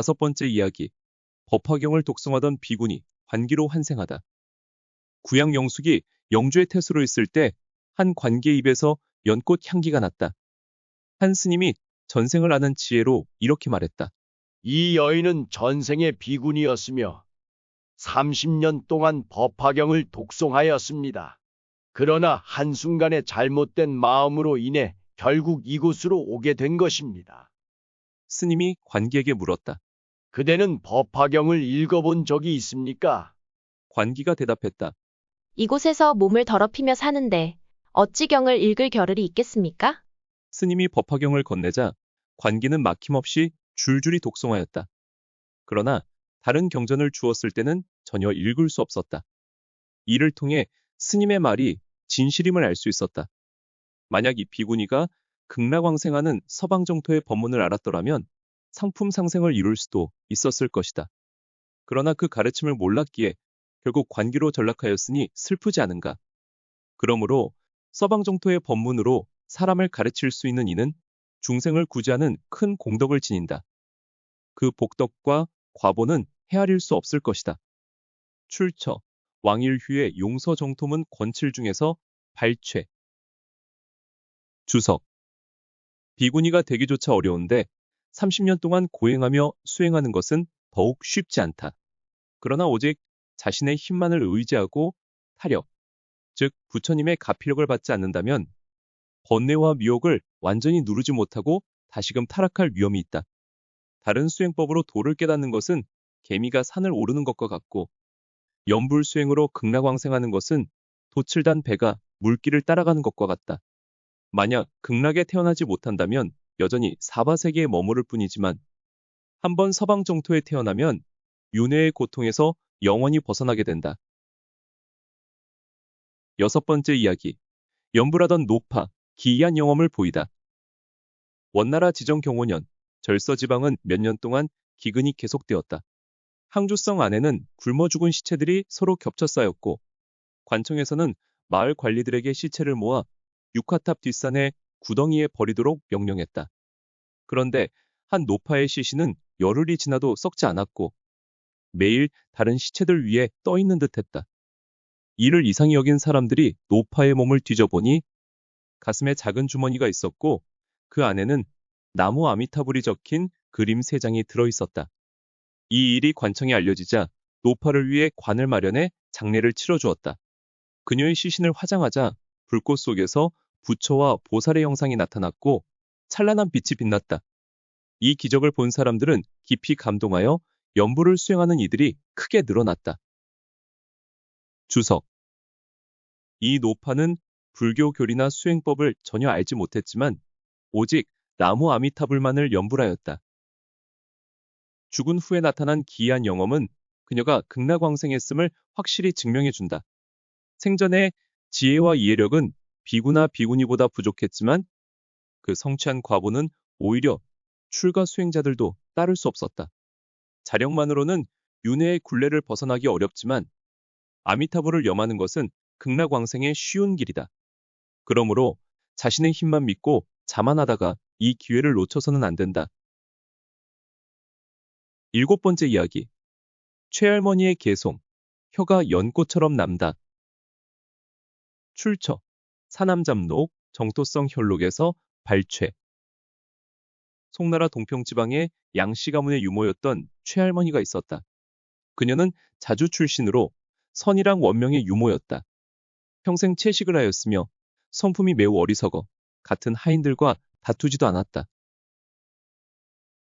5번째 이야기. 법화경을 독송하던 비군이 관기로 환생하다. 구약 영숙이 영주의 태수로 있을 때 한 관기의 입에서 연꽃 향기가 났다. 한 스님이 전생을 아는 지혜로 이렇게 말했다. 이 여인은 전생의 비군이었으며 30년 동안 법화경을 독송하였습니다. 그러나 한순간의 잘못된 마음으로 인해 결국 이곳으로 오게 된 것입니다. 스님이 관기에게 물었다. 그대는 법화경을 읽어본 적이 있습니까? 관기가 대답했다. 이곳에서 몸을 더럽히며 사는데 어찌 경을 읽을 겨를이 있겠습니까? 스님이 법화경을 건네자 관기는 막힘없이 줄줄이 독송하였다. 그러나 다른 경전을 주었을 때는 전혀 읽을 수 없었다. 이를 통해 스님의 말이 진실임을 알 수 있었다. 만약 이 비구니가 극락왕생하는 서방정토의 법문을 알았더라면 상품 상생을 이룰 수도 있었을 것이다. 그러나 그 가르침을 몰랐기에 결국 관기로 전락하였으니 슬프지 않은가. 그러므로 서방정토의 법문으로 사람을 가르칠 수 있는 이는 중생을 구제하는 큰 공덕을 지닌다. 그 복덕과 과보는 헤아릴 수 없을 것이다. 출처, 왕일휴의 용서정토문 권칠 중에서 발췌. 주석. 비구니가 되기조차 어려운데 30년 동안 고행하며 수행하는 것은 더욱 쉽지 않다. 그러나 오직 자신의 힘만을 의지하고 타력, 즉 부처님의 가피력을 받지 않는다면 번뇌와 미혹을 완전히 누르지 못하고 다시금 타락할 위험이 있다. 다른 수행법으로 도를 깨닫는 것은 개미가 산을 오르는 것과 같고 염불수행으로 극락왕생하는 것은 도칠단 배가 물길을 따라가는 것과 같다. 만약 극락에 태어나지 못한다면 여전히 사바세계에 머무를 뿐이지만 한번 서방정토에 태어나면 윤회의 고통에서 영원히 벗어나게 된다. 6번째 이야기. 염불하던 노파, 기이한 영험을 보이다. 원나라 지정경호년, 절서지방은 몇 년 동안 기근이 계속되었다. 항주성 안에는 굶어 죽은 시체들이 서로 겹쳐 쌓였고 관청에서는 마을 관리들에게 시체를 모아 육화탑 뒷산에 구덩이에 버리도록 명령했다. 그런데 한 노파의 시신은 열흘이 지나도 썩지 않았고 매일 다른 시체들 위에 떠 있는 듯했다. 이를 이상히 여긴 사람들이 노파의 몸을 뒤져보니 가슴에 작은 주머니가 있었고 그 안에는 나무 아미타불이 적힌 그림 3장이 들어있었다. 이 일이 관청에 알려지자 노파를 위해 관을 마련해 장례를 치러주었다. 그녀의 시신을 화장하자 불꽃 속에서 부처와 보살의 형상이 나타났고 찬란한 빛이 빛났다. 이 기적을 본 사람들은 깊이 감동하여 염불을 수행하는 이들이 크게 늘어났다. 주석. 이 노파는 불교 교리나 수행법을 전혀 알지 못했지만 오직 나무 아미타불만을 염불하였다. 죽은 후에 나타난 기이한 영험은 그녀가 극락왕생했음을 확실히 증명해준다. 생전에 지혜와 이해력은 비구나 비구니보다 부족했지만 그 성취한 과보는 오히려 출가 수행자들도 따를 수 없었다. 자력만으로는 윤회의 굴레를 벗어나기 어렵지만 아미타불을 염하는 것은 극락왕생의 쉬운 길이다. 그러므로 자신의 힘만 믿고 자만하다가 이 기회를 놓쳐서는 안 된다. 7번째 이야기. 최할머니의 개송, 혀가 연꽃처럼 남다. 출처, 사남잡록, 정토성 혈록에서 발췌. 송나라 동평지방에 양씨 가문의 유모였던 최할머니가 있었다. 그녀는 자주 출신으로 선이랑 원명의 유모였다. 평생 채식을 하였으며 성품이 매우 어리석어 같은 하인들과 다투지도 않았다.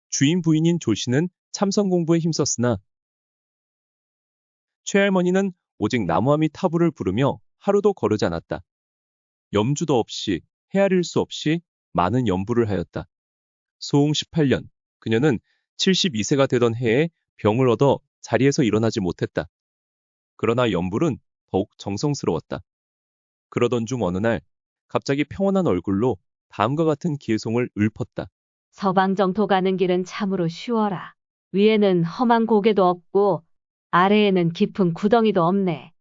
주인 부인인 조씨는 참선 공부에 힘썼으나 최할머니는 오직 나무아미 타불을 부르며 하루도 거르지 않았다. 염주도 없이 헤아릴 수 없이 많은 염불을 하였다. 소흥 18년, 그녀는 72세가 되던 해에 병을 얻어 자리에서 일어나지 못했다. 그러나 염불은 더욱 정성스러웠다. 그러던 중 어느 날 갑자기 평온한 얼굴로 다음과 같은 기회송을 읊었다. 서방정토 가는 길은 참으로 쉬워라. 위에는 험한 고개도 없고 아래에는 깊은 구덩이도 없네.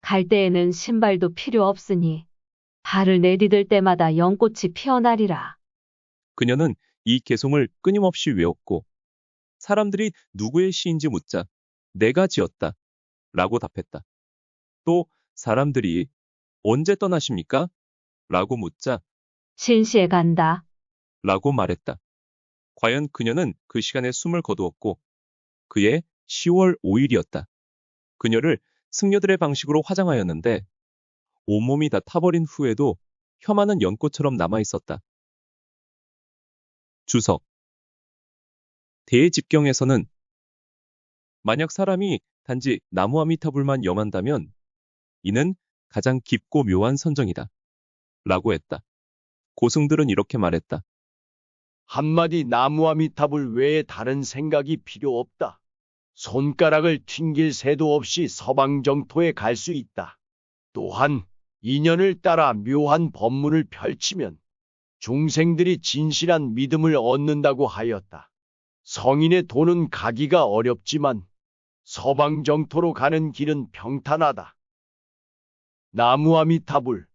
갈 때에는 신발도 필요 없으니 발을 내디딜 때마다 연꽃이 피어나리라. 그녀는 이 개송을 끊임없이 외웠고 사람들이 누구의 시인지 묻자 내가 지었다 라고 답했다. 또 사람들이 언제 떠나십니까? 라고 묻자 신시에 간다. 라고 말했다. 과연 그녀는 그 시간에 숨을 거두었고 그해 10월 5일이었다. 그녀를 승려들의 방식으로 화장하였는데 온몸이 다 타버린 후에도 혐하는 연꽃처럼 남아있었다. 주석 대집경에서는 만약 사람이 단지 나무 아미타불만 염한다면 이는 가장 깊고 묘한 선정이다. 라고 했다. 고승들은 이렇게 말했다. 한마디 나무아미탑을 외에 다른 생각이 필요 없다. 손가락을 튕길 새도 없이 서방정토에 갈 수 있다. 또한 인연을 따라 묘한 법문을 펼치면 중생들이 진실한 믿음을 얻는다고 하였다. 성인의 도는 가기가 어렵지만 서방정토로 가는 길은 평탄하다. 나무아미타불